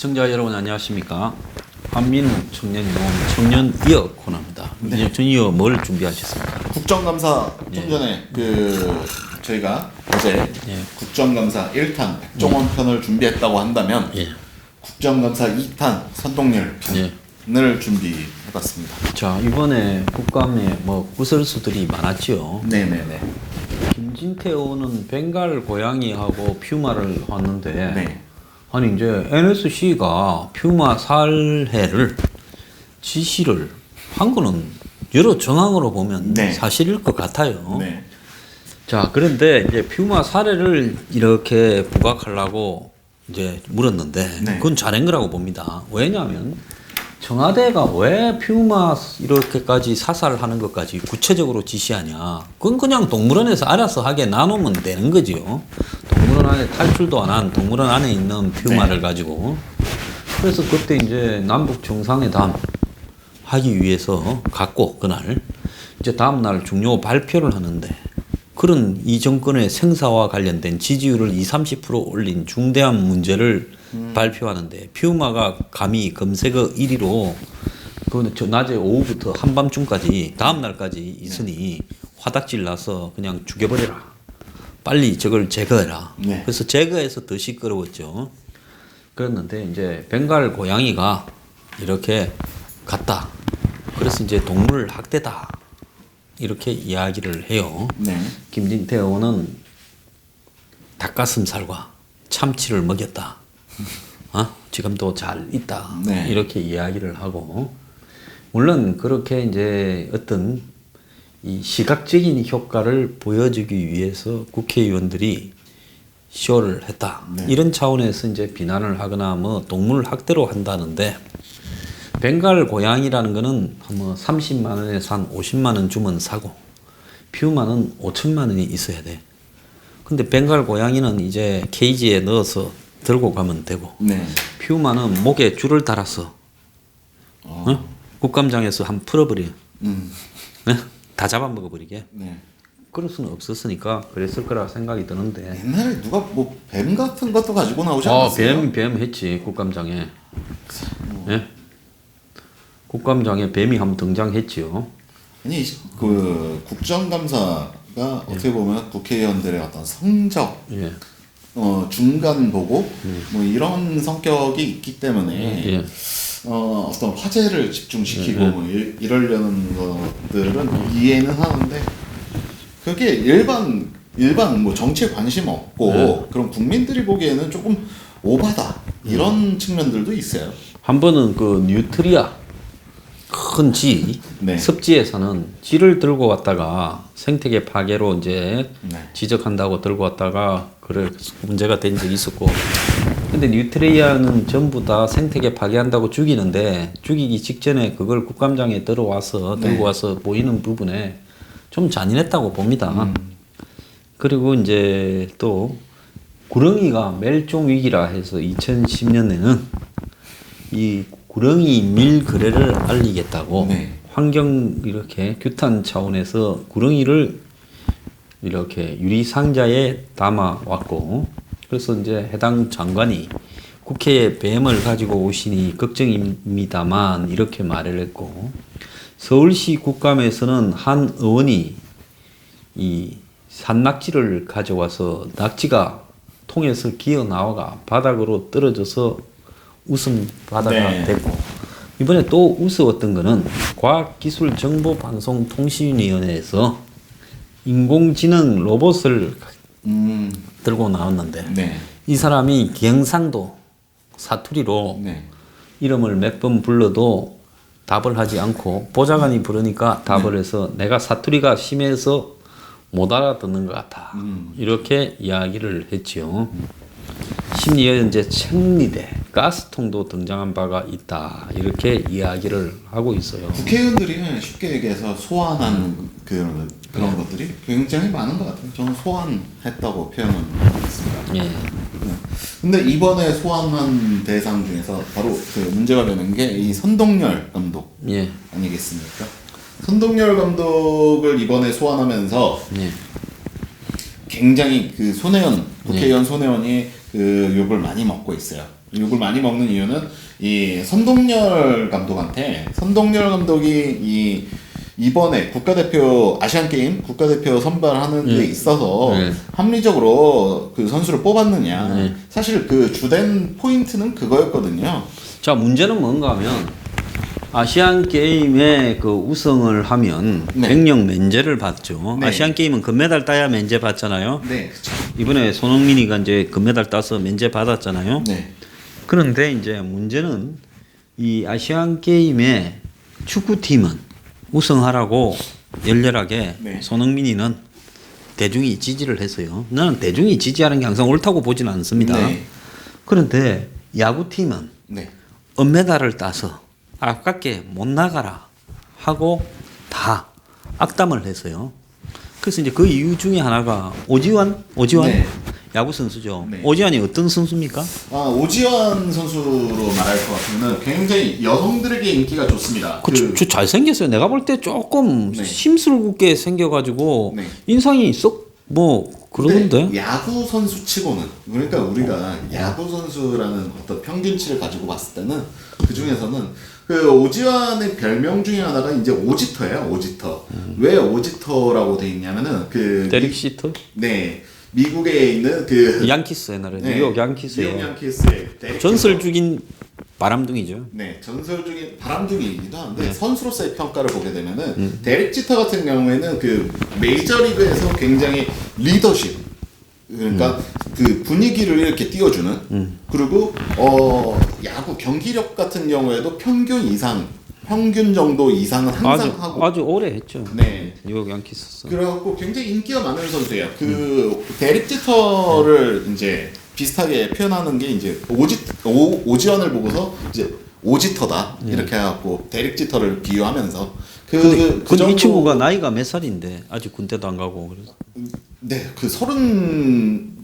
시청자 여러분 안녕하십니까? 한민우 청년농 청년이어 코너입니다. 네. 청년이어 뭘 준비하셨습니까? 국정감사 좀 전에 저희가 어제 국정감사 1탄 백종원 편을 준비했다고 한다면 국정감사 2탄 선동열 편을 준비해봤습니다. 자, 이번에 국감에 뭐 구설수들이 많았죠. 네네네. 김진태 의원은 벵갈 고양이하고 퓨마를 왔는데 네. 아니 이제 NSC가 퓨마 살해를 지시를 한 거는 여러 정황으로 보면 네. 사실일 것 같아요. 네. 자, 그런데 이제 퓨마 사례를 이렇게 부각하려고 이제 물었는데 네. 그건 잘한 거라고 봅니다. 왜냐하면 청와대가 왜 퓨마 이렇게까지 사살하는 것까지 구체적으로 지시하냐? 그건 그냥 동물원에서 알아서 하게 나누면 되는 거지요. 동물원 안에 탈출도 안 한 동물원 안에 있는 퓨마를 가지고. 그래서 그때 이제 남북 정상회담 하기 위해서 갔고 그날 이제 다음 날 중요 발표를 하는데 그런 이 정권의 생사와 관련된 지지율을 20-30% 올린 중대한 문제를 발표하는데 퓨마가 감히 검색어 1위로 그 낮에 오후부터 한밤중까지 다음 날까지 있으니 화닥질 나서 그냥 죽여버려라. 빨리 저걸 제거해라. 네. 그래서 제거해서 더 시끄러웠죠. 그랬는데 이제 벵갈 고양이가 이렇게 갔다. 그래서 이제 동물 학대다. 이렇게 이야기를 해요. 네. 김진태 의원은 닭가슴살과 참치를 먹였다. 지금도 잘 있다. 네. 이렇게 이야기를 하고 물론 그렇게 이제 어떤 이 시각적인 효과를 보여주기 위해서 국회의원들이 쇼를 했다. 네. 이런 차원에서 이제 비난을 하거나 뭐 동물 학대로 한다는데 벵갈 고양이라는 거는 뭐 30만 원에서 한 50만 원 주면 사고 퓨마는 5천만 원이 있어야 돼. 근데 벵갈 고양이는 이제 케이지에 넣어서 들고 가면 되고 네. 퓨마는 목에 줄을 달아서 국감장에서 한 풀어버려. 네? 다 잡아먹어버리게. 네. 그럴 수는 없었으니까 그랬을 거라 생각이 드는데. 옛날에 누가 뭐 뱀 같은 것도 가지고 나오지 않았어요? 뱀 했지 국감장에. 예? 국감장에 뱀이 한번 등장했지요. 아니 그 국정감사가 어떻게 보면 국회의원들의 어떤 성적 예. 중간 보고 뭐 이런 성격이 있기 때문에 어떤 화제를 집중시키고 뭐 이러려는 것들은 이해는 하는데 그게 일반 뭐 정치에 관심 없고 그런 국민들이 보기에는 조금 오바다 이런 측면들도 있어요. 한 번은 그 뉴트리아 큰 지, 네. 습지에서는 지를 들고 왔다가 생태계 파괴로 이제 네. 지적한다고 들고 왔다가 그래 문제가 된 적이 있었고 근데 뉴트리아는 전부 다 생태계 파괴한다고 죽이는데 죽이기 직전에 그걸 국감장에 들고 와서 보이는 부분에 좀 잔인했다고 봅니다. 그리고 이제 또 구렁이가 멸종 위기라 해서 2010년에는 이 구렁이 밀 거래를 알리겠다고 환경 이렇게 규탄 차원에서 구렁이를 이렇게 유리 상자에 담아 왔고 그래서 이제 해당 장관이 국회에 뱀을 가지고 오시니 걱정입니다만 이렇게 말을 했고 서울시 국감에서는 한 의원이 이 산낙지를 가져와서 낙지가 통에서 기어 나와가 바닥으로 떨어져서 웃음 바다가 됐고 이번에 또 우스웠던 거는 과학기술정보방송통신위원회에서 인공지능 로봇을 들고 나왔는데 이 사람이 경상도 사투리로 이름을 몇 번 불러도 답을 하지 않고 보좌관이 부르니까 답을 해서 내가 사투리가 심해서 못 알아듣는 것 같아. 이렇게 이야기를 했지요. 심지어 이제 청리대 가스통도 등장한 바가 있다. 이렇게 이야기를 하고 있어요. 국회의원들이 쉽게 얘기해서 소환한 그런 것들이 굉장히 많은 것 같아요. 저는 소환했다고 표현을 하겠습니다. 예. 근데 이번에 소환한 대상 중에서 바로 그 문제가 되는 게 이 선동열 감독 아니겠습니까? 선동열 감독을 이번에 소환하면서 굉장히 그 국회의원 손혜원이 그 욕을 많이 먹고 있어요. 욕을 많이 먹는 이유는 이 선동열 감독이 이번에 국가대표 아시안 게임 국가대표 선발하는 데 있어서 합리적으로 그 선수를 뽑았느냐. 사실 그 주된 포인트는 그거였거든요. 자, 문제는 뭔가 하면 아시안 게임에 그 우승을 하면 백령 면제를 받죠. 아시안 게임은 금메달 따야 면제 받잖아요. 네, 그렇죠. 이번에 손흥민이가 이제 금메달 따서 면제 받았잖아요. 네. 그런데 이제 문제는 이 아시안 게임에 축구팀은 우승하라고 열렬하게 손흥민이는 대중이 지지를 했어요. 나는 대중이 지지하는 게 항상 옳다고 보지는 않습니다. 그런데 야구팀은 은메달을 따서 아깝게 못 나가라 하고 다 악담을 했어요. 그래서 이제 그 이유 중에 하나가 오지환 야구 선수죠. 오지환이 어떤 선수입니까? 오지환 선수로 말할 것 같으면 굉장히 여성들에게 인기가 좋습니다. 잘생겼어요. 내가 볼 때 조금 심술궂게 생겨가지고 인상이 썩 그러는데 야구 선수 치고는 그러니까 우리가 야구 선수라는 어떤 평균치를 가지고 봤을 때는 그 중에서는 그 오지환의 별명 중에 하나가 이제 오지터예요. 오지터. 왜 오지터라고 돼 있냐면은 그 데릭 시터? 네. 미국에 있는 그 양키스 옛날에 뉴욕 양키스요. 뉴욕 양키스의 전설적인 바람둥이죠. 네, 전설적인 바람둥이이기도 한데 선수로서의 평가를 보게 되면은 데릭 지터 같은 경우에는 그 메이저리그에서 굉장히 리더십 그러니까 그 분위기를 이렇게 띄워주는 그리고 야구 경기력 같은 경우에도 평균 정도 이상은 항상 하고 아주 오래 했죠. 네. 뉴욕 양키스. 그래갖고 굉장히 인기가 많은 선수예요. 그 데릭 지터를 이제 비슷하게 표현하는 게 이제 오지환을 보고서 이제 오지터다 이렇게 해갖고 데릭 지터를 비유하면서 근데 이 친구가 나이가 몇 살인데 아직 군대도 안 가고 그래서. 네, 그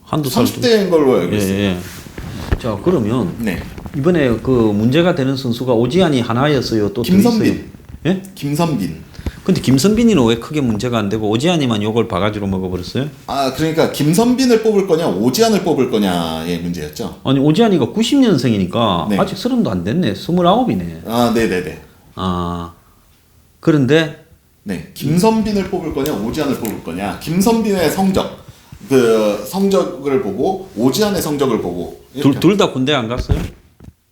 30대인 걸로 알고 있어요. 예. 자, 그러면 이번에 그 문제가 되는 선수가 오지환이 하나였어요. 또 김선빈. 예? 김선빈. 근데 김선빈이는 왜 크게 문제가 안 되고 오지환이만 요걸 바가지로 먹어버렸어요? 그러니까 김선빈을 뽑을 거냐 오지환을 뽑을 거냐의 문제였죠. 아니 오지환이가 90년생이니까 아직 30도 안 됐네. 29이네. 네네네. 그런데 김선빈을 뽑을 거냐 오지환을 뽑을 거냐. 김선빈의 성적을 보고 오지환의 성적을 보고 둘 다 군대 안 갔어요?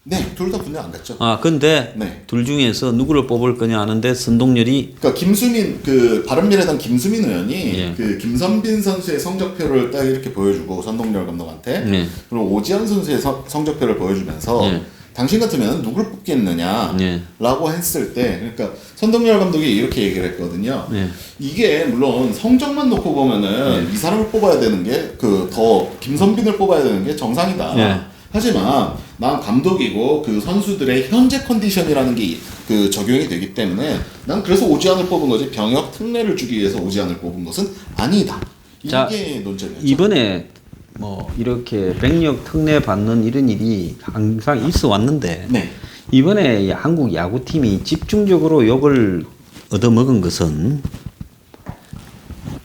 네, 둘 다 군대 안 갔죠. 근데 둘 중에서 누구를 뽑을 거냐 하는데 선동열이 그러니까 김수민 그 바른미래당 김수민 의원이 그 김선빈 선수의 성적표를 딱 이렇게 보여주고 선동열 감독한테 그리고 오지환 선수의 성적표를 보여주면서 당신 같으면 누굴 뽑겠느냐라고 했을 때 그러니까 선동열 감독이 이렇게 얘기를 했거든요. 이게 물론 성적만 놓고 보면은 이 사람을 뽑아야 되는 게 더 김선빈을 뽑아야 되는 게 정상이다. 하지만 난 감독이고 그 선수들의 현재 컨디션이라는 게 그 적용이 되기 때문에 난 그래서 오지환을 뽑은 거지 병역 특례를 주기 위해서 오지환을 뽑은 것은 아니다. 이게 논점이었죠. 이번에 이렇게 병역 특례 받는 이런 일이 항상 있어 왔는데 이번에 한국 야구팀이 집중적으로 욕을 얻어먹은 것은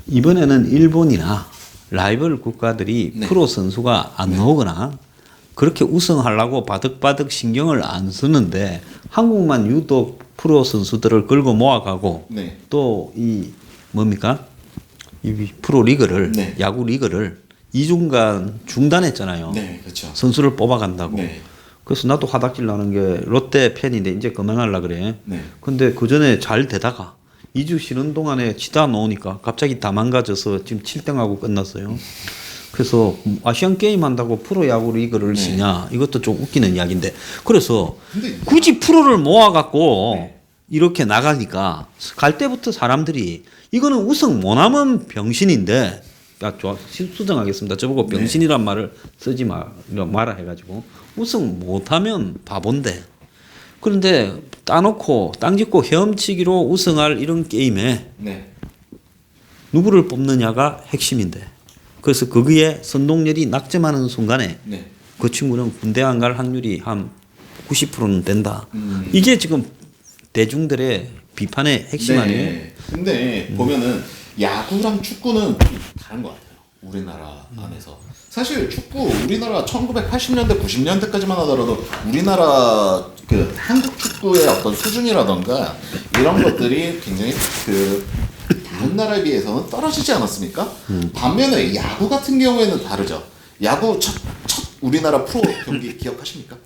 이번에는 일본이나 라이벌 국가들이 프로 선수가 안 나오거나 그렇게 우승하려고 바득바득 신경을 안 쓰는데 한국만 유독 프로 선수들을 끌고 모아가고 또 이 이 프로 리그를 야구 리그를 2주간 중단했잖아요. 그렇죠. 선수를 뽑아간다고. 그래서 나도 화답질 나는 게 롯데 팬인데 이제 그만하려 그래. 근데 그 전에 잘 되다가 2주 쉬는 동안에 치다 놓으니까 갑자기 다 망가져서 지금 7등하고 끝났어요. 그래서 아시안 게임 한다고 프로야구 리그를 쉬냐 이것도 좀 웃기는 이야기인데 그래서 굳이 프로를 모아갖고 이렇게 나가니까 갈 때부터 사람들이 이거는 우승 못하면 병신인데 수정하겠습니다. 저보고 병신이란 말을 쓰지 마라 해가지고 우승 못하면 바본데 그런데 따놓고 땅짓고 헤엄치기로 우승할 이런 게임에 누구를 뽑느냐가 핵심인데 그래서 거기에 선동열이 낙점하는 순간에 그 친구는 군대 안 갈 확률이 한 90%는 된다. 이게 지금 대중들의 비판의 핵심 아니에요? 근데 보면은 야구랑 축구는 좀 다른 것 같아요. 우리나라 안에서. 사실 축구 우리나라 1980년대 90년대까지만 하더라도 우리나라 그 한국 축구의 어떤 수준이라던가 이런 것들이 굉장히 그 다른 나라에 비해서는 떨어지지 않았습니까? 반면에 야구 같은 경우에는 다르죠. 야구 첫 우리나라 프로 경기 기억하십니까?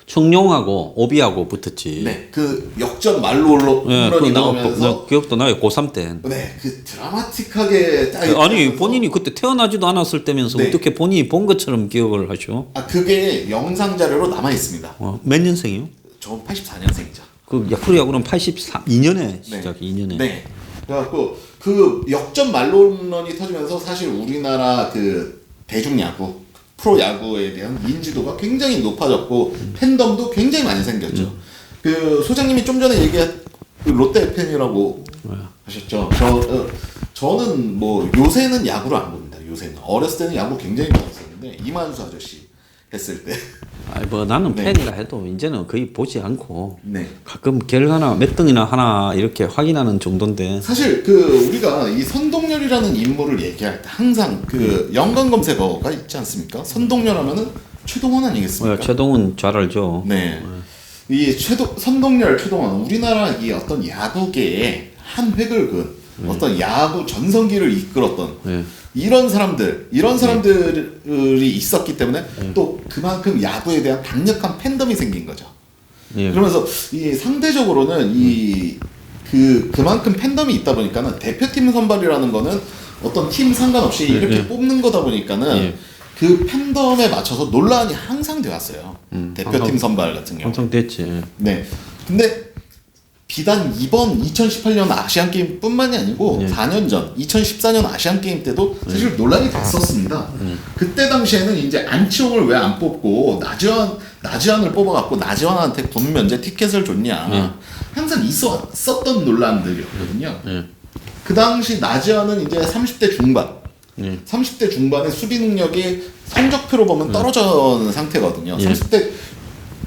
청룡하고 오비하고 붙었지. 네, 그 역전 말로 홈런이 나오면서 기억도 나요. 고3 때. 네, 그 드라마틱하게 딱 아니 본인이 그때 태어나지도 않았을 때면서 네. 어떻게 본인이 본 것처럼 기억을 하죠? 아 그게 영상 자료로 남아 있습니다. 몇 년생이요? 저 84년생이죠. 그 프로야구는 82년에 시작, 2년에. 네. 그래갖고 그 역전 말홈런이 터지면서 사실 우리나라 그 대중야구, 프로야구에 대한 인지도가 굉장히 높아졌고 팬덤도 굉장히 많이 생겼죠. 그 소장님이 좀 전에 얘기한 그 롯데 팬이라고 하셨죠. 저는 뭐 요새는 야구를 안 봅니다. 요새는 어렸을 때는 야구 굉장히 좋아했었는데 이만수 아저씨 했을 때. 아니 뭐 나는 네. 팬이라 해도 이제는 거의 보지 않고 네. 가끔 결과나 몇 등이나 하나 이렇게 확인하는 정도인데. 사실 그 우리가 이 선동열이라는 인물을 얘기할 때 항상 그 연관 검색어가 있지 않습니까? 선동열 하면은 최동원 아니겠습니까? 최동훈 잘 알죠. 네. 이 선동열 최동원 우리나라 이 어떤 야구계의 한 획을 그은 어떤 야구 전성기를 이끌었던 네. 이런 사람들이 있었기 때문에 또 그만큼 야구에 대한 강력한 팬덤이 생긴 거죠. 예. 그러면서 이 상대적으로는 그만큼 팬덤이 있다 보니까는 대표팀 선발이라는 거는 어떤 팀 상관없이 이렇게 뽑는 거다 보니까는 그 팬덤에 맞춰서 논란이 항상 되었어요. 대표팀 선발 같은 경우. 항상 됐지. 네. 근데 비단 이번 2018년 아시안 게임뿐만이 아니고 4년 전 2014년 아시안 게임 때도 사실 논란이 됐었습니다. 그때 당시에는 이제 안치홍을 왜 안 뽑고 나지완을 뽑아갖고 나지완한테 군 면제 티켓을 줬냐 항상 있었던 논란들이었거든요. 그 당시 나지완은 이제 30대 중반, 30대 중반의 수비 능력이 성적표로 보면 떨어져 상태거든요. 30대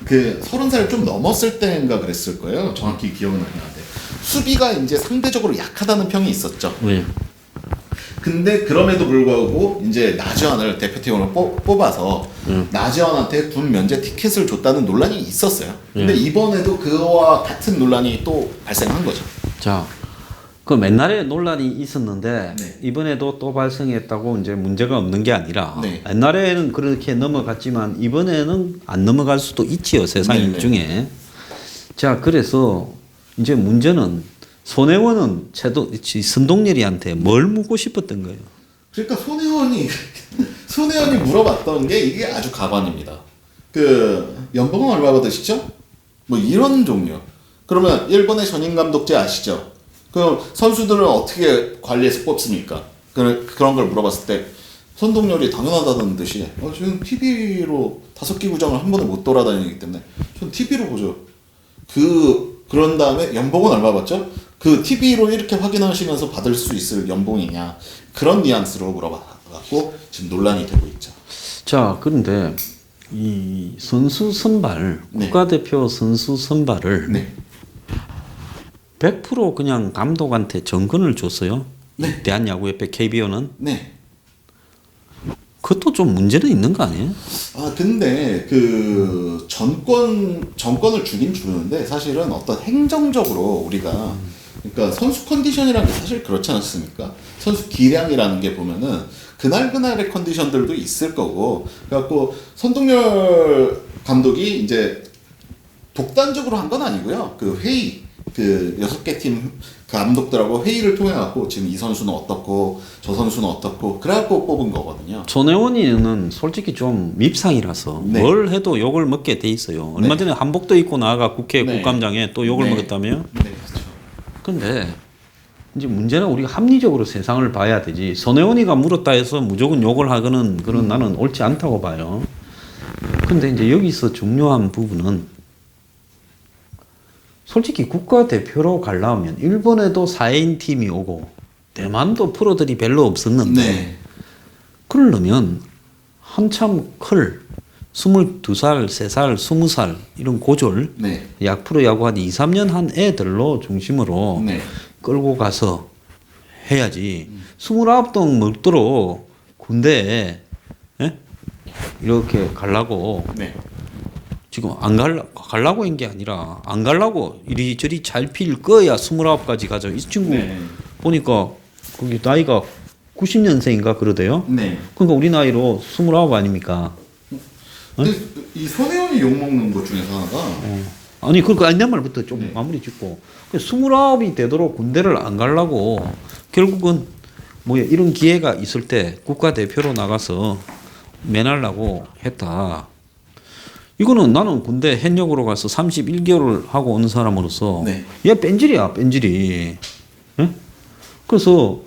그 30살 좀 넘었을 때인가 그랬을 거예요. 정확히 기억은 안 나는데 수비가 이제 상대적으로 약하다는 평이 있었죠. 근데 그럼에도 불구하고 이제 나지완을 대표팀으로 뽑아서 나지완한테 군 면제 티켓을 줬다는 논란이 있었어요. 근데 이번에도 그와 같은 논란이 또 발생한 거죠. 자, 그 옛날에 논란이 있었는데 네. 이번에도 또 발생했다고 이제 문제가 없는 게 아니라 네. 옛날에는 그렇게 넘어갔지만 이번에는 안 넘어갈 수도 있지요, 세상 네, 네. 중에. 자, 그래서 이제 문제는 손혜원은 선동열이한테 뭘 묻고 싶었던 거예요? 그러니까 손혜원이 물어봤던 게 이게 아주 가관입니다. 그 연봉은 얼마 받으시죠? 뭐 이런 종류. 그러면 일본의 전임 감독제 아시죠? 그럼 선수들은 어떻게 관리해서 뽑습니까? 그런 걸 물어봤을 때 선동열이 당연하다는 듯이 지금 TV로 5개 구장을 한 번에 못 돌아다니기 때문에 전 TV로 보죠. 그런 다음에 연봉은 얼마 받죠? 그 TV로 이렇게 확인하시면서 받을 수 있을 연봉이냐 그런 뉘앙스로 물어봐갖고 지금 논란이 되고 있죠. 자, 그런데 이 선수 선발, 네. 국가대표 선수 선발을 네. 100% 그냥 감독한테 정권을 줬어요. 네. 대한야구협회 KBO는. 네. 그것도 좀 문제는 있는 거 아니에요? 근데 그 정권을 주긴 주는데 사실은 어떤 행정적으로 우리가 그러니까 선수 컨디션이라는 게 사실 그렇지 않습니까? 선수 기량이라는 게 보면은 그날의 컨디션들도 있을 거고 그래갖고 선동열 감독이 이제 독단적으로 한 건 아니고요. 그 회의 그 6개 팀 감독들하고 회의를 통해 갖고 지금 이 선수는 어떻고 저 선수는 어떻고 그래갖고 뽑은 거거든요. 손혜원이는 솔직히 좀 밉상이라서 네. 뭘 해도 욕을 먹게 돼 있어요. 얼마 전에 한복도 입고 나가 국회 네. 국감장에 또 욕을 네. 먹었다며? 네, 그렇죠. 근데 이제 문제는 우리가 합리적으로 세상을 봐야 되지. 손혜원이가 물었다 해서 무조건 욕을 하거는 그런 나는 옳지 않다고 봐요. 근데 이제 여기서 중요한 부분은 솔직히 국가대표로 가려면 일본에도 4인 팀이 오고 대만도 프로들이 별로 없었는데 네. 그러려면 한참 클 22살, 3살, 20살 이런 고졸 네. 프로 야구 한 2, 3년 한 애들로 중심으로 네. 끌고 가서 해야지 29동 먹도록 군대에 예? 이렇게 가려고 네. 지금 안 가려고 한 게 아니라 안 가려고 이리저리 잘 필 거야 29까지 가죠. 이 친구 네. 보니까 거기 나이가 90년생인가 그러대요. 네. 그러니까 우리 나이로 29 아닙니까? 근데 이 손혜원이 욕먹는 것 중에서 하나가 아니 그러니까 내 말부터 좀 네. 마무리 짓고 29이 되도록 군대를 안 가려고 결국은 뭐 이런 기회가 있을 때 국가대표로 나가서 매날라고 했다. 이거는 나는 군대 현역으로 가서 31개월을 하고 온 사람으로서 네. 얘 뺀질이야 뺀질이. 예? 그래서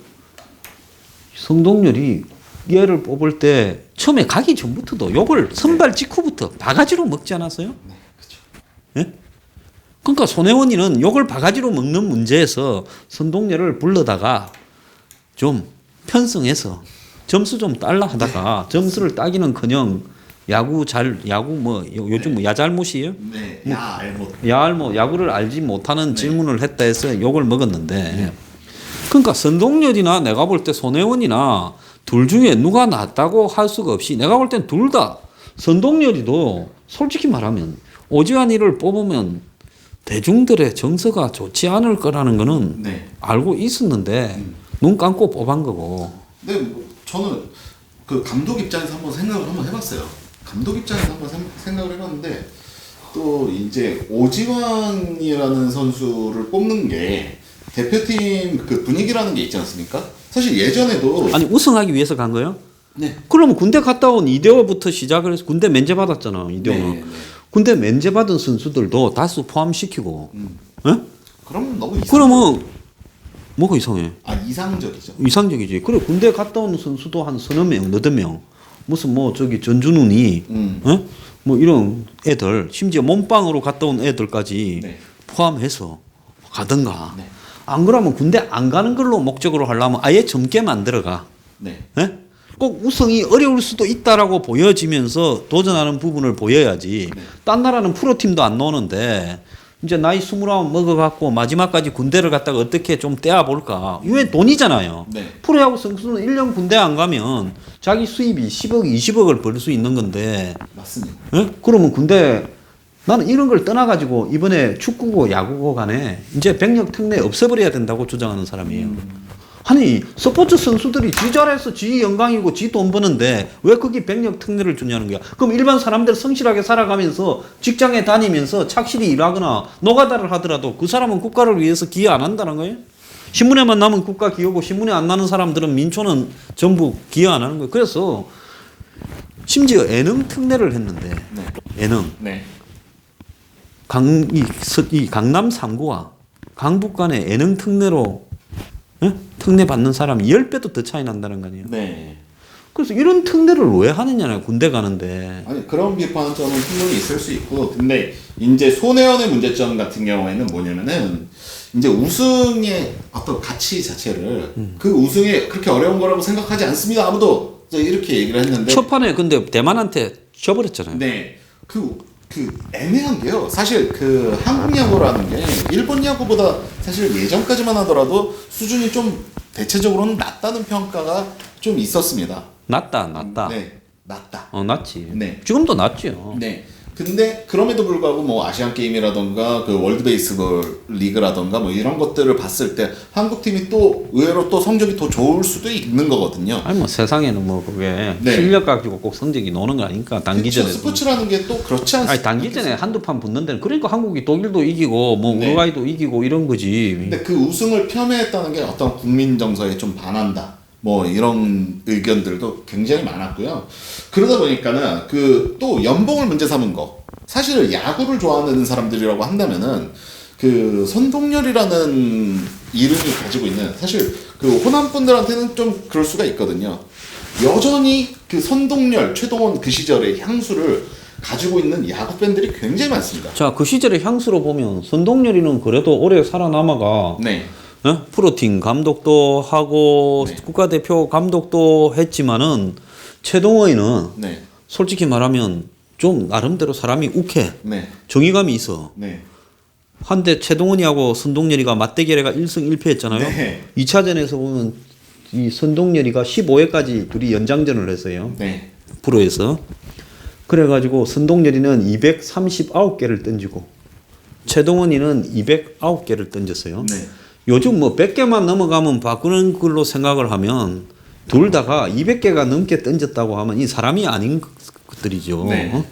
성동열이 얘를 뽑을 때 처음에 가기 전부터도 욕을 선발 직후부터 바가지로 먹지 않았어요? 네, 그렇죠. 예? 그러니까 손혜원이는 욕을 바가지로 먹는 문제에서 선동열을 불러다가 좀 편성해서 점수 좀 달라 하다가 점수를 따기는커녕 야구 뭐 요즘 뭐 야잘못이에요? 네. 야, 알못. 야알뭐 야구를 알지 못하는 질문을 했다 해서 욕을 먹었는데 그러니까 선동열이나 내가 볼 때 손혜원이나 둘 중에 누가 낫다고 할 수가 없이 내가 볼 땐 둘 다 선동열이도 솔직히 말하면 오지환이를 뽑으면 대중들의 정서가 좋지 않을 거라는 거는 네. 알고 있었는데 눈 감고 뽑은 거고. 근데 뭐 저는 그 감독 입장에서 생각을 한번 해봤어요. 감독 입장에서 한번 생각을 해봤는데 또 이제 오지환이라는 선수를 뽑는 게 대표팀 그 분위기라는 게 있지 않습니까? 사실 예전에도 아니 우승하기 위해서 간 거예요? 네. 그러면 군대 갔다 온 이대호부터 시작을 해서 군대 면제 받았잖아. 이대호는. 네, 네. 군대 면제 받은 선수들도 다수 포함시키고. 예? 그럼 너무 이상. 그러면 뭐가 이상해? 이상적이죠. 이상적이지. 그래 군대 갔다 온 선수도 한 서너 명, 너댓 명. 무슨 뭐 저기 전준훈이, 어? 뭐 이런 애들, 심지어 몸빵으로 갔다 온 애들까지 네. 포함해서 가든가. 네. 안 그러면 군대 안 가는 걸로 목적으로 하려면 아예 젊게 만들어가. 네. 예? 꼭 우승이 어려울 수도 있다라고 보여지면서 도전하는 부분을 보여야지. 네. 딴 나라는 프로팀도 안 나오는데 이제 나이 29 먹어갖고 마지막까지 군대를 갔다가 어떻게 좀 떼어볼까. 이게 돈이잖아요. 네. 프로야구 선수는 1년 군대 안 가면 자기 수입이 10억, 20억을 벌 수 있는 건데. 맞습니다. 예? 그러면 군대 나는 이런 걸 떠나가지고 이번에 축구고 야구고 간에 이제 병력 특례 없애버려야 된다고 주장하는 사람이에요. 아니 스포츠 선수들이 지 잘해서 지 영광이고 지 돈 버는데 왜 거기 병력 특례를 주냐는 거야. 그럼 일반 사람들 성실하게 살아가면서 직장에 다니면서 착실히 일하거나 노가다를 하더라도 그 사람은 국가를 위해서 기여 안 한다는 거예요. 신문에만 나면 국가 기여고 신문에 안 나는 사람들은 민초는 전부 기여 안 하는 거예요. 그래서 심지어 예능 특례를 했는데 네. 예능 네. 이 강남 3구와 강북 간의 예능 특례로 예? 특례 받는 사람이 10배도 더 차이 난다는 거 아니에요. 네. 그래서 이런 특례를 왜 하느냐요. 군대 가는데. 아니 그런 비판은 저는 충분히 있을 수 있고 근데 이제 손혜원의 문제점 같은 경우에는 뭐냐면은 이제 우승의 어떤 가치 자체를 그 우승이 그렇게 어려운 거라고 생각하지 않습니다. 아무도 이렇게 얘기를 했는데 첫 판에 근데 대만한테 져버렸잖아요. 네. 그 애매한 게요. 사실 그 한국 야구라는 게 일본 야구보다 사실 예전까지만 하더라도 수준이 좀 대체적으로는 낮다는 평가가 좀 있었습니다. 낮다. 네. 낮다. 낮지. 네. 지금도 낮죠. 네. 근데 그럼에도 불구하고 뭐 아시안 게임이라던가 그 월드 베이스볼 리그라던가 뭐 이런 것들을 봤을 때 한국 팀이 또 의외로 또 성적이 더 좋을 수도 있는 거거든요. 아니 뭐 세상에는 뭐 그게 네. 실력 가지고 꼭 성적이 노는 거 아니니까 단기전에. 그쵸, 스포츠라는 게 또 그렇지 않습니까? 아니 단기전에 한두 판 붙는 데는 그러니까 한국이 독일도 이기고 뭐 네. 우루과이도 이기고 이런 거지. 근데 그 우승을 폄훼했다는 게 어떤 국민 정서에 좀 반한다. 뭐 이런 의견들도 굉장히 많았고요. 그러다 보니까는 그 또 연봉을 문제 삼은 거. 사실 야구를 좋아하는 사람들이라고 한다면은 그 선동열이라는 이름이 가지고 있는 사실 그 호남 분들한테는 좀 그럴 수가 있거든요. 여전히 그 선동열, 최동원 그 시절의 향수를 가지고 있는 야구 팬들이 굉장히 많습니다. 자, 그 시절의 향수로 보면 선동열이는 그래도 오래 살아남아가 네. 프로팀 감독도 하고 네. 국가대표 감독도 했지만은 최동원이는 네. 솔직히 말하면 좀 나름대로 사람이 욱해. 네. 정의감이 있어. 네. 한때 최동원이하고 선동열이가 맞대결해가 1승 1패 했잖아요. 네. 2차전에서 보면 이 선동열이가 15회까지 둘이 연장전을 했어요. 네. 프로에서. 그래가지고 선동열이는 239개를 던지고 최동원이는 209개를 던졌어요. 네. 요즘 뭐 100개만 넘어가면 바꾸는 걸로 생각을 하면 둘 다가 200개가 넘게 던졌다고 하면 이 사람이 아닌 것들이죠. 네.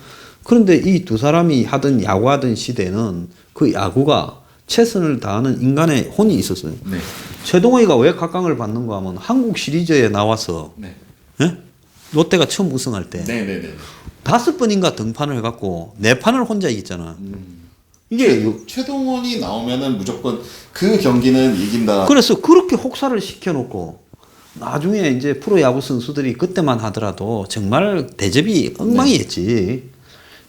그런데 이 두 사람이 하던 야구하던 시대는 그 야구가 최선을 다하는 인간의 혼이 있었어요. 네. 최동호이가 왜 각광을 받는가 하면 한국 시리즈에 나와서 네. 예? 롯데가 처음 우승할 때 네. 네. 네. 5번인가 등판을 해갖고 4판을 혼자 이겼잖아. 이게 최동원이 나오면은 무조건 그 경기는 이긴다. 그래서 그렇게 혹사를 시켜놓고 나중에 이제 프로야구 선수들이 그때만 하더라도 정말 대접이 엉망이었지.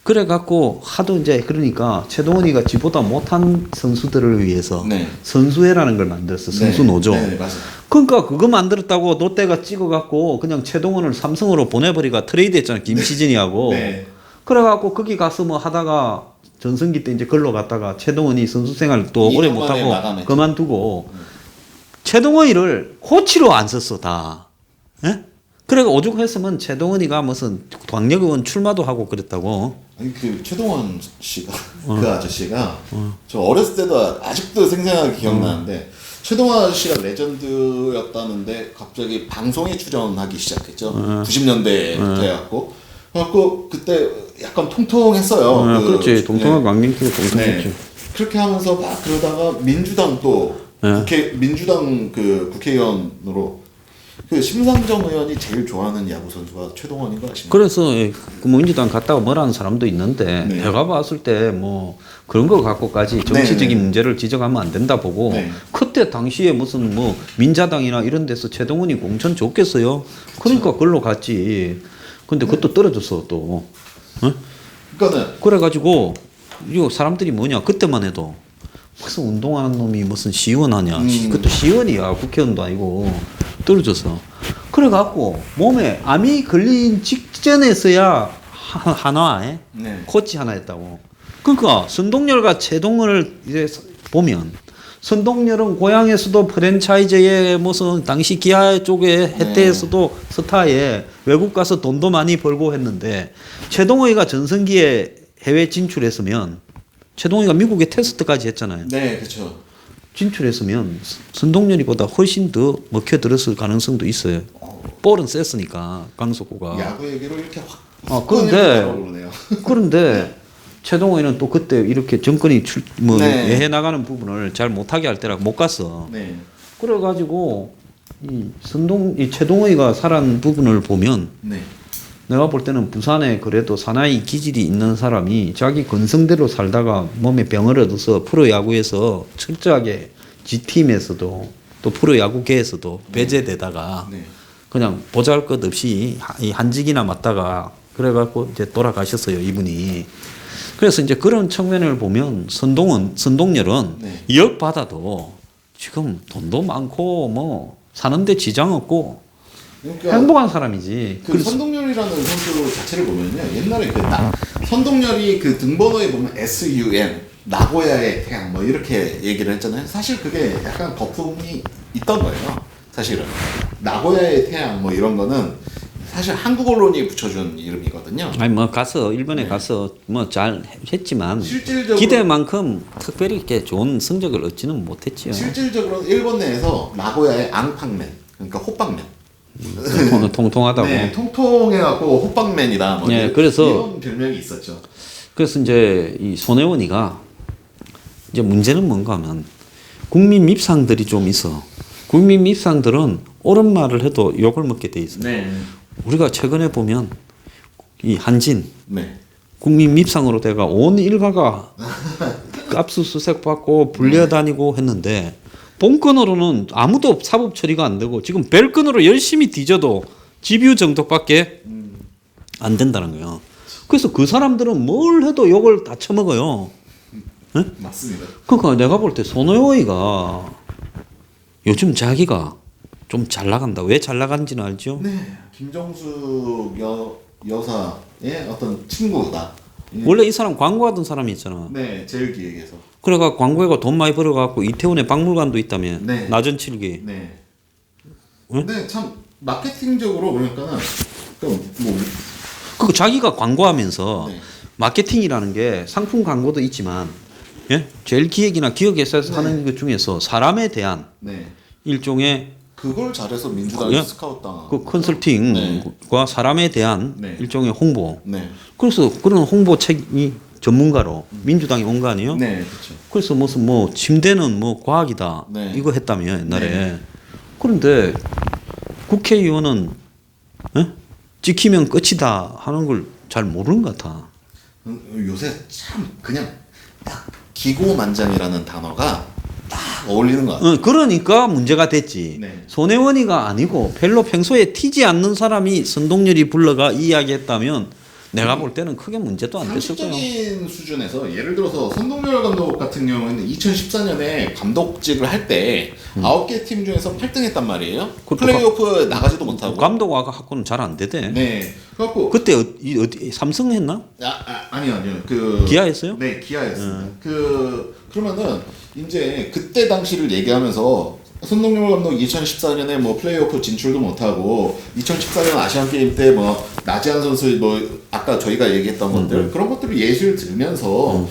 그래갖고 하도 이제 그러니까 최동원이가 지보다 못한 선수들을 위해서 네. 선수회라는 걸 만들었어. 선수 노조. 네, 맞아요. 그러니까 그거 만들었다고 롯데가 찍어갖고 그냥 최동원을 삼성으로 보내버리가 트레이드했잖아. 김시진이하고. 네. 그래갖고 거기 가서 뭐 하다가 전성기 때 이제 걸로 갔다가 최동원이 선수 생활 또 오래 못하고 마감했죠. 그만두고 최동원이를 코치로 안 썼어 다. 예? 그래가 오죽했으면 최동원이가 무슨 광역의원 출마도 하고 그랬다고. 아니 그 최동원 씨가 그 아저씨가 저 어렸을 때도 아직도 생생하게 기억나는데 최동원 아저씨가 레전드였다는데 갑자기 방송에 출연하기 시작했죠. 90년대부터 해갖고 그래갖고 그때 약간 통통했어요. 그렇지. 동통한 광명키가 네. 동통했지. 그렇게 하면서 막 그러다가 민주당 또 네. 민주당 그 국회의원으로 그 심상정 의원이 제일 좋아하는 야구 선수가 최동원인가 싶습니다. 그래서 그 민주당 갔다가 뭐라는 사람도 있는데 네. 내가 봤을 때 뭐 그런 거 갖고까지 정치적인 네. 문제를 지적하면 안 된다 보고 네. 그때 당시에 무슨 뭐 민자당이나 이런 데서 최동원이 공천 줬겠어요. 그러니까 그걸로 갔지. 근데 그것도 떨어졌어 또. 어? 그러니까는 그래가지고 이거 사람들이 뭐냐 그때만 해도 무슨 운동하는 놈이 무슨 시의원하냐. 그것도 시의원이야. 국회의원도 아니고 떨어져서. 그래갖고 몸에 암이 걸린 직전에서야 하나에 네. 코치 하나 했다고. 그러니까 선동열과 최동원을 이제 보면 선동열은 고향에서도 프랜차이즈에 무슨 당시 기아 쪽에 해태에서도 스타에 외국 가서 돈도 많이 벌고 했는데 최동호이가 전성기에 해외 진출했으면 최동호이가 미국에 테스트까지 했잖아요. 네, 그렇죠. 진출했으면 선동열이보다 훨씬 더 먹혀들었을 가능성도 있어요. 볼은 셌으니까 강석구가. 야구 얘기로 이렇게 확 그런데 최동호이는 또 그때 이렇게 정권이 네. 외해 나가는 부분을 잘 못하게 할 때라 못 갔어. 네. 그래가지고 이 최동호이가 살아난 부분을 보면 네. 내가 볼 때는 부산에 그래도 사나이 기질이 있는 사람이 자기 건성대로 살다가 몸에 병을 얻어서 프로야구에서 철저하게 G팀에서도 또 프로야구계에서도 배제되다가 네. 그냥 보잘것없이 이 한직이나 맞다가 그래갖고 이제 돌아가셨어요 이분이. 그래서 이제 그런 측면을 보면 선동열은 네. 역 받아도 지금 돈도 많고 뭐 사는데 지장 없고 그러니까 행복한 사람이지. 그 선동열이라는 선수 자체를 보면요. 옛날에 선동열이 그 등번호에 보면 SUN 나고야의 태양 뭐 이렇게 얘기를 했잖아요. 사실 그게 약간 거품이 있던 거예요. 사실은 나고야의 태양 뭐 이런 거는 사실 한국 언론이 붙여준 이름이거든요. 아니 뭐 가서 일본에 네. 가서 뭐 잘 했지만 실질적으로 기대만큼 특별히 이렇게 좋은 성적을 얻지는 못했지요. 실질적으로 일본 내에서 나고야의 앙팡맨 그러니까 호빵맨 통통하다고. 네, 통통해갖고 호빵맨이다. 뭐 네, 그래서 이런 별명이 있었죠. 그래서 이제 이 손혜원이가 이제 문제는 뭔가 하면 국민 밉상들이 좀 있어. 국민 밉상들은 옳은 말을 해도 욕을 먹게 돼 있어. 네. 우리가 최근에 보면 이 한진 네. 국민 밉상으로 돼가 온 일가가 압수수색 받고 불려다니고 했는데 본건으로는 아무도 사법 처리가 안 되고 지금 벨건으로 열심히 뒤져도 집유 정도밖에 안 된다는 거예요. 그래서 그 사람들은 뭘 해도 욕을 다 처먹어요. 네? 맞습니다. 그러니까 내가 볼 때 손호영이가 요즘 자기가 좀 잘 나간다. 왜 잘 나간지는 알죠? 네. 김정숙 여사의 어떤 친구다. 원래 이 사람 광고하던 사람이 있잖아. 네, 제일기획에서. 그래가 광고해가 돈 많이 벌어갖고 이태원에 박물관도 있다며. 네. 나전칠기. 네. 근데 참 마케팅적으로 그러니까는 뭐 그 자기가 광고하면서 네. 마케팅이라는 게 상품 광고도 있지만 예? 제일 기획이나 기획회사에서 하는 것 중에서 사람에 대한 네. 일종의 그걸 잘해서 민주당이 예? 스카우트 당한 그 컨설팅과 사람에 대한 네. 일종의 홍보. 네. 그래서 그런 홍보책이 전문가로 민주당이 온 거 아니에요? 네, 그렇죠. 그래서 무슨 뭐 침대는 뭐 과학이다 네. 이거 했다며 옛날에. 네. 그런데 국회의원은 예? 찍히면 끝이다 하는 걸 잘 모르는 것 같아. 요새 참 그냥 딱 기고만장이라는 단어가 딱 어울리는 것 같아요. 그러니까 문제가 됐지. 네. 손혜원이가 아니고 별로 평소에 튀지 않는 사람이 선동열이 불러가 이야기했다면 내가 볼 때는 크게 문제도 안 됐을 거예요. 상식적인 수준에서 예를 들어서 선동열 감독 같은 경우에는 2014년에 감독직을 할 때 9개 팀 중에서 8등 했단 말이에요. 플레이오프 나가지도 못하고. 감독하고는 잘 안 되대. 네. 그래갖고 그때 어디 삼성 했나? 아니요. 기아 했어요? 네, 기아였습니다. 그러면은 이제 그때 당시를 얘기하면서 손동열 감독 2014년에 뭐 플레이오프 진출도 못하고 2014년 아시안 게임 때 뭐 나지한 선수 뭐 아까 저희가 얘기했던 것들 그런 것들을 예시를 들면서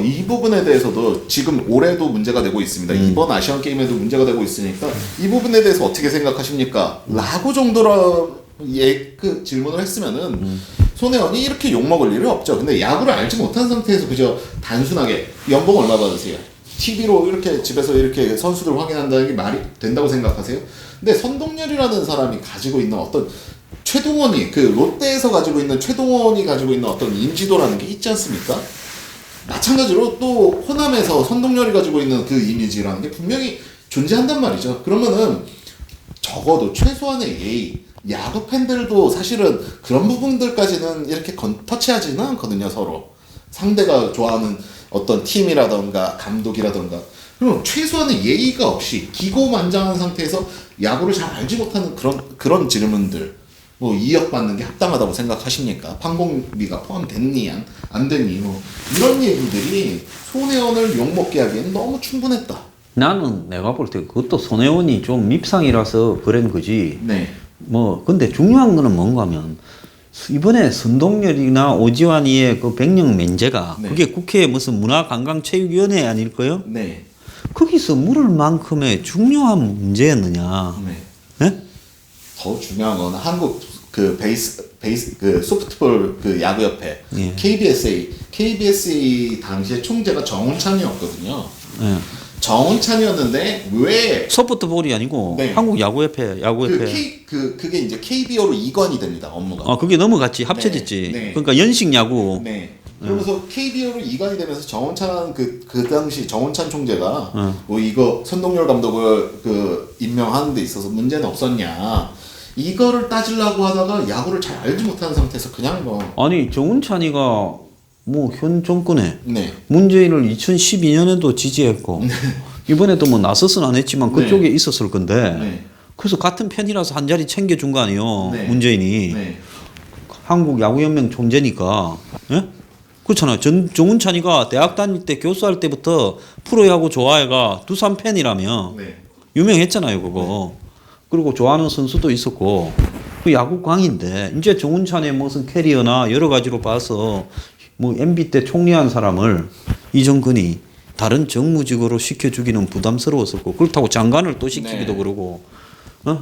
이 부분에 대해서도 지금 올해도 문제가 되고 있습니다. 이번 아시안 게임에도 문제가 되고 있으니까 이 부분에 대해서 어떻게 생각하십니까? 라고 정도로 그 질문을 했으면은 손혜원이 이렇게 욕먹을 일이 없죠. 근데 야구를 알지 못한 상태에서 그저 단순하게 연봉 얼마 받으세요? TV로 이렇게 집에서 이렇게 선수들 확인한다는 게 말이 된다고 생각하세요? 근데 선동열이라는 사람이 가지고 있는 어떤 최동원이 그 롯데에서 가지고 있는 최동원이 가지고 있는 어떤 인지도라는 게 있지 않습니까? 마찬가지로 또 호남에서 선동열이 가지고 있는 그 이미지라는 게 분명히 존재한단 말이죠. 그러면은 적어도 최소한의 예의, 야구 팬들도 사실은 그런 부분들까지는 이렇게 터치하지는 않거든요, 서로. 상대가 좋아하는 어떤 팀이라던가 감독이라던가. 그럼 최소한의 예의가 없이 기고만장한 상태에서 야구를 잘 알지 못하는 그런 질문들. 뭐 2억 받는 게 합당하다고 생각하십니까? 판공비가 포함됐니 안 됐니? 뭐 이런 얘기들이 손혜원을 욕먹게 하기에는 너무 충분했다. 나는 내가 볼 때 그것도 손혜원이 좀 밉상이라서 그런 거지. 네. 뭐 근데 중요한 거는 뭔가 하면 이번에 선동열이나 오지환이의 그 백령 면제가 네. 그게 국회 무슨 문화관광체육위원회 아닐 거요? 네. 거기서 물을 만큼의 중요한 문제였느냐? 네. 예? 더 중요한 건 한국 그 베이스 그 소프트볼 그 야구협회 예. KBSA 당시에 총재가 정운찬이었거든요. 예. 정운찬이었는데 왜 소프트볼이 아니고 네. 한국 야구협회. 그게 이제 KBO로 이관이 됩니다, 업무가. 그게 넘어갔지, 합쳐졌지. 네. 네. 그러니까 연식 야구. 네. 그러면서 KBO로 이관이 되면서 정원찬 그 당시 정원찬 총재가 뭐 이거 선동열 감독을 그 임명하는 데 있어서 문제는 없었냐 이거를 따지려고 하다가 야구를 잘 알지 못하는 상태에서 그냥 뭐 아니 정운찬이가 뭐 현 정권에 네. 문재인을 2012년에도 지지했고 이번에도 뭐 나서서는 안 했지만 그쪽에 네. 있었을 건데 네. 그래서 같은 편이라서 한 자리 챙겨준 거 아니에요. 네. 문재인이. 네. 한국 야구연맹 총재니까. 예? 그렇잖아요. 정운찬이가 대학 다닐 때 교수할 때부터 프로야구 좋아해가 두산 팬이라며 네. 유명했잖아요, 그거. 그리고 좋아하는 선수도 있었고 그 야구 광인데 이제 정운찬의 무슨 캐리어나 여러 가지로 봐서 뭐 MB 때 총리한 사람을 이정근이 다른 정무직으로 시켜주기는 부담스러웠었고 그렇다고 장관을 또 시키기도 네. 그러고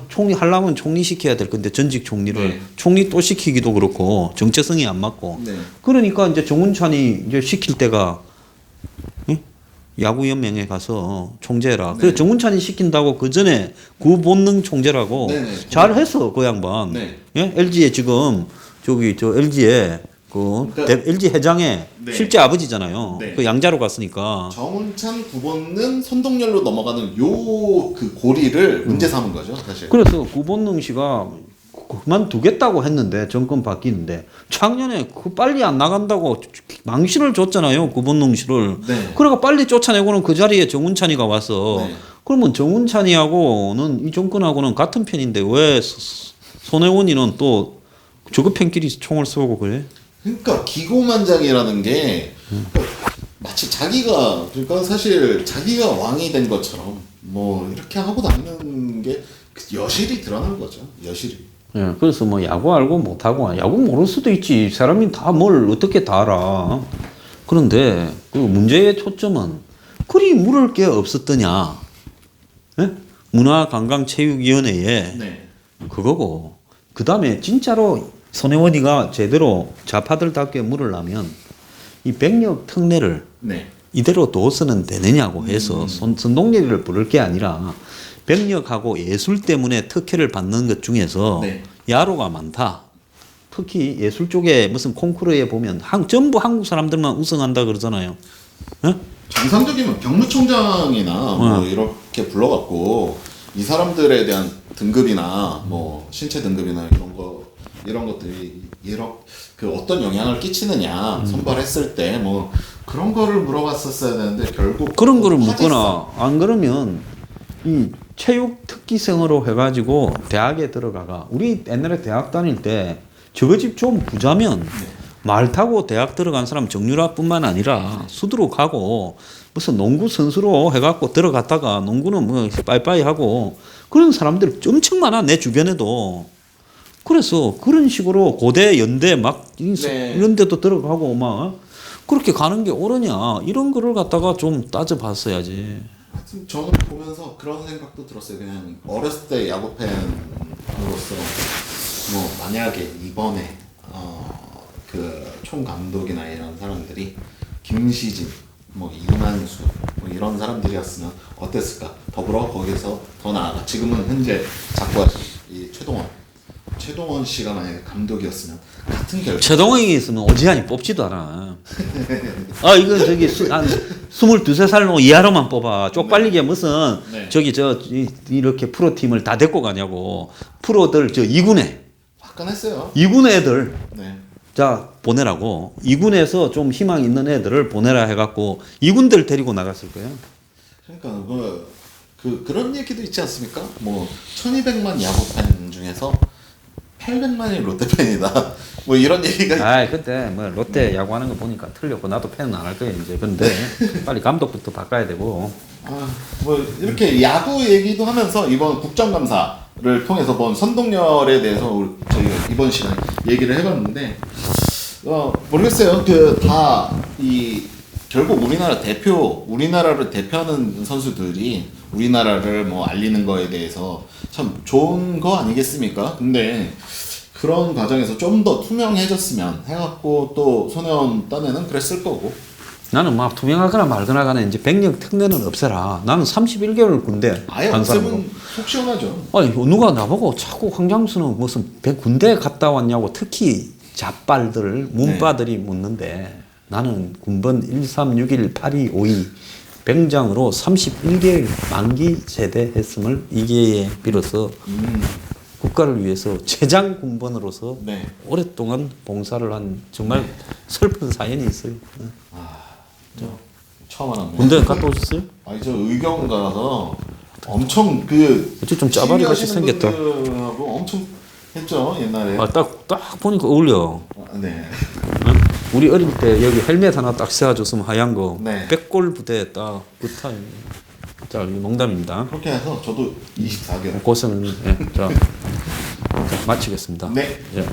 총리 하려면 총리 시켜야 될 건데 전직 총리를 네. 총리 또 시키기도 그렇고 정체성이 안 맞고 네. 그러니까 이제 정운찬이 이제 시킬 때가 야구연맹에 가서 총재라. 네. 그래서 정운찬이 시킨다고 그 전에 구본능 총재라고 네, 네. 잘 했어 그 양반. 네. 예? LG에 지금 저기 저 LG에 그 그러니까 LG 회장의 네. 실제 아버지잖아요. 네. 그 양자로 갔으니까. 정운찬 구본능 선동열로 넘어가는 요 그 고리를 문제 삼은 거죠, 사실. 그래서 구본능 씨가 그만두겠다고 했는데 정권 바뀌는데 작년에 그 빨리 안 나간다고 망신을 줬잖아요 구본능 씨를. 네. 그러니까 빨리 쫓아내고는 그 자리에 정운찬이가 와서 네. 그러면 정운찬이하고는 이 정권하고는 같은 편인데 왜 손혜원이는 또 저그 팬끼리 총을 쏘고 그래? 그러니까 기고만장이라는 게 마치 자기가 그러니까 사실 자기가 왕이 된 것처럼 뭐 이렇게 하고 다니는 게 여실히 드러난 거죠. 여실히. 예, 그래서 뭐 야구 알고 못하고 야구 모를 수도 있지. 사람이 다 뭘 어떻게 다 알아. 그런데 그 문제의 초점은 그리 물을 게 없었더냐. 예? 문화관광체육위원회에 네. 그거고 그 다음에 진짜로 손혜원이가 제대로 좌파들답게 물으려면 이 백력 특례를 네. 이대로 둬서는 되느냐고 해서 선동열이를 부를 게 아니라 백력하고 예술 때문에 특혜를 받는 것 중에서 네. 야로가 많다. 특히 예술 쪽에 무슨 콩쿠르에 보면 전부 한국 사람들만 우승한다 그러잖아요. 예? 정상적이면 경무총장이나 뭐 이렇게 불러갖고 이 사람들에 대한 등급이나 뭐 신체 등급이나 이런 것들이 그 어떤 영향을 끼치느냐 선발했을 때 뭐 그런 거를 물어봤었어야 되는데 결국 그런 거를 묻거나 안 그러면 이 체육 특기생으로 해가지고 대학에 들어가가 우리 옛날에 대학 다닐 때 저거 집 좀 부자면 말 타고 대학 들어간 사람 정유라뿐만 아니라 수두로 가고 무슨 농구 선수로 해갖고 들어갔다가 농구는 뭐 빠이빠이 하고 그런 사람들 엄청 많아 내 주변에도. 그래서 그런 식으로 고대 연대 막 이런 데도 들어가고 막 그렇게 가는 게 옳으냐 이런 거를 갖다가 좀 따져봤어야지. 하여튼 저는 보면서 그런 생각도 들었어요. 그냥 어렸을 때 야구 팬으로서 뭐 만약에 이번에 그 총감독이나 이런 사람들이 김시진, 뭐 이만수 뭐 이런 사람들이었으면 어땠을까? 더불어 거기서 더 나아가 지금은 현재 작고하신 이 최동원 씨가 만약에 감독이었으면 같은 결과. 최동원이 있으면 오지환이 뽑지도 않아. 아, 이건 저기 한 22살 이하로만 뽑아. 쪽팔리게 무슨 네. 저기 이렇게 프로팀을 다 데리고 가냐고. 프로들 2군에. 화끈했어요. 2군 애들. 네. 자, 보내라고. 2군에서 좀 희망 있는 애들을 보내라 해갖고 2군들 데리고 나갔을 거예요. 그러니까 그런 얘기도 있지 않습니까? 뭐 1200만 야구팬 중에서 800만이 롯데팬이다. 뭐 이런 얘기가 아, 그때 뭐 롯데 야구하는 거 보니까 틀렸고 나도 팬은 안 할 거예요 이제. 근데 빨리 감독부터 바꿔야 되고. 뭐 이렇게 야구 얘기도 하면서 이번 국정감사를 통해서 본 선동열에 대해서 저희가 이번 시간에 얘기를 해봤는데 모르겠어요. 결국 우리나라를 대표하는 선수들이 우리나라를 뭐 알리는 거에 대해서 참 좋은 거 아니겠습니까? 근데 그런 과정에서 좀 더 투명해졌으면 해갖고 또 손혜원 딴에는 그랬을 거고. 나는 막 투명하거나 말거나 간에 이제 백력 특례는 없애라. 나는 31개월 군대 아예 간 사람이고. 없으면 속 시원하죠. 아니 누가 나보고 자꾸 황장수는 무슨 군대 갔다 왔냐고 특히 잡발들 문바들이 묻는데 나는 군번 1361825 병장으로 31개월 만기 제대했음을 이 기회에 빌어서 국가를 위해서 최장 군번으로서 네. 오랫동안 봉사를 한 정말 슬픈 사연이 있어요. 처음 알았네. 군대 갔다 오셨어요? 아니 저 의경 가서 엄청 어째 좀 짜바리 같이 생겼다. 하고 엄청 했죠 옛날에. 딱 보니까 어울려. 네. 우리 어릴 때 여기 헬멧 하나 딱 세워줬으면 하얀 거. 네. 백골 부대에 딱 붙어. 자, 이거 농담입니다. 그렇게 해서 저도 24개월. 고생을 자, 마치겠습니다. 네. 예.